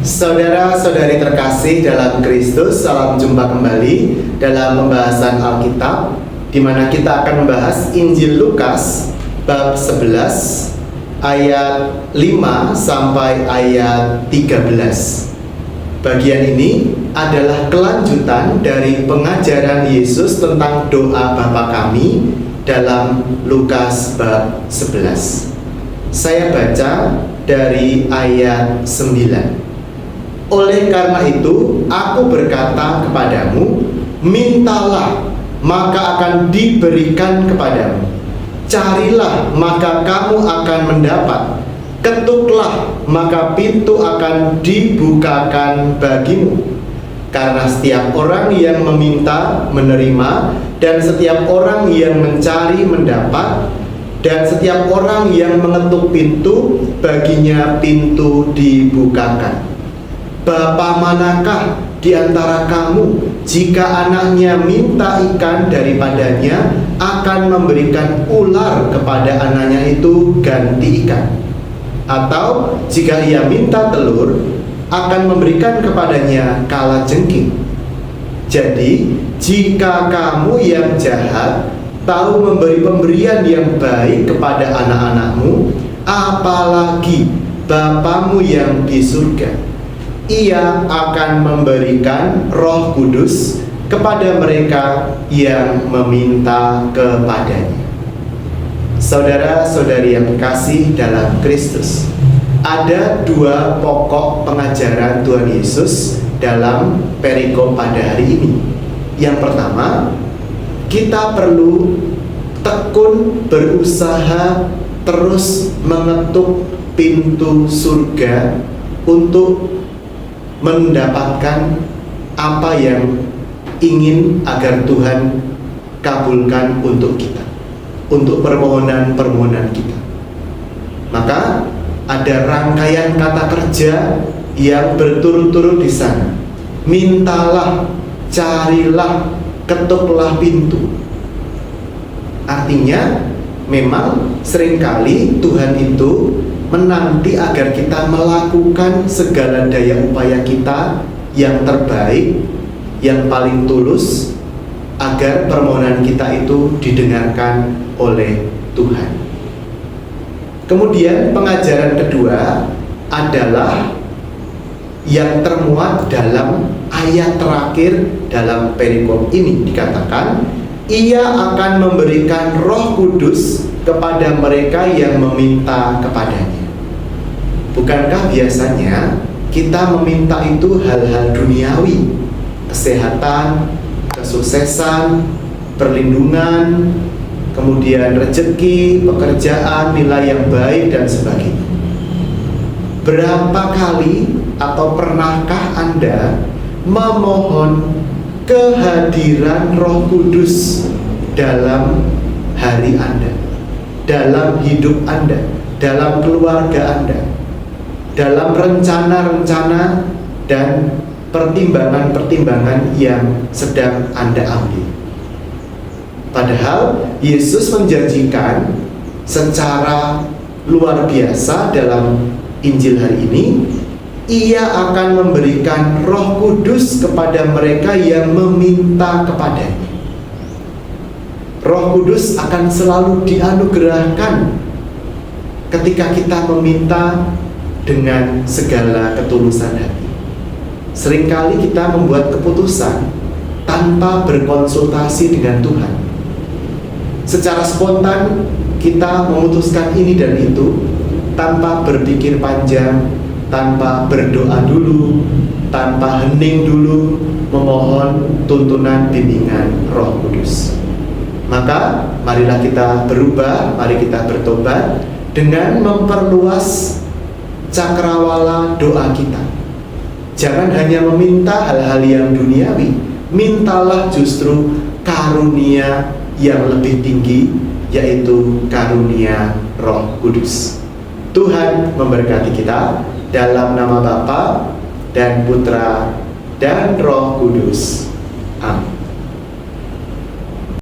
Saudara-saudari terkasih dalam Kristus, salam jumpa kembali dalam pembahasan Alkitab, di mana kita akan membahas Injil Lukas bab 11 ayat 5 sampai ayat 13. Bagian ini adalah kelanjutan dari pengajaran Yesus tentang doa Bapa kami dalam Lukas bab 11. Saya baca dari ayat 9. Oleh karena itu, aku berkata kepadamu, mintalah, maka akan diberikan kepadamu. Carilah, maka kamu akan mendapat. Ketuklah, maka pintu akan dibukakan bagimu. Karena setiap orang yang meminta, menerima, dan setiap orang yang mencari, mendapat, dan setiap orang yang mengetuk pintu, baginya pintu dibukakan. Bapa manakah di antara kamu, jika anaknya minta ikan daripadanya, akan memberikan ular kepada anaknya itu ganti ikan? Atau jika ia minta telur, akan memberikan kepadanya kalajengking? Jadi, jika kamu yang jahat tahu memberi pemberian yang baik kepada anak-anakmu, apalagi Bapamu yang di surga, Ia akan memberikan Roh Kudus kepada mereka yang meminta kepadanya. Saudara-saudari yang kasih dalam Kristus, ada dua pokok pengajaran Tuhan Yesus dalam perikop pada hari ini. Yang pertama, kita perlu tekun berusaha terus mengetuk pintu surga untuk mendapatkan apa yang ingin agar Tuhan kabulkan untuk kita, untuk permohonan-permohonan kita. Maka ada rangkaian kata kerja yang berturut-turut di sana. Mintalah, carilah, ketuklah pintu. Artinya, memang seringkali Tuhan itu menanti agar kita melakukan segala daya upaya kita yang terbaik, yang paling tulus, agar permohonan kita itu didengarkan oleh Tuhan. Kemudian pengajaran kedua adalah yang termuat dalam ayat terakhir dalam perikop ini. Dikatakan, Ia akan memberikan Roh Kudus kepada mereka yang meminta kepadanya. Bukankah biasanya kita meminta itu hal-hal duniawi, kesehatan, kesuksesan, perlindungan, kemudian rezeki, pekerjaan, nilai yang baik, dan sebagainya. Berapa kali atau pernahkah Anda memohon kehadiran Roh Kudus dalam hari Anda, dalam hidup Anda, dalam keluarga Anda, dalam rencana-rencana dan pertimbangan-pertimbangan yang sedang Anda ambil? Padahal Yesus menjanjikan secara luar biasa dalam Injil hari ini, Ia akan memberikan Roh Kudus kepada mereka yang meminta kepadanya. Roh Kudus akan selalu dianugerahkan ketika kita meminta dengan segala ketulusan hati. Seringkali kita membuat keputusan tanpa berkonsultasi dengan Tuhan. Secara spontan kita memutuskan ini dan itu, tanpa berpikir panjang, tanpa berdoa dulu, tanpa hening dulu, memohon tuntunan bimbingan Roh Kudus. Maka marilah kita berubah, mari kita bertobat dengan memperluas cakrawala doa kita. Jangan hanya meminta hal-hal yang duniawi, mintalah justru karunia yang lebih tinggi, yaitu karunia Roh Kudus. Tuhan memberkati kita dalam nama Bapa dan Putra dan Roh Kudus. Amin.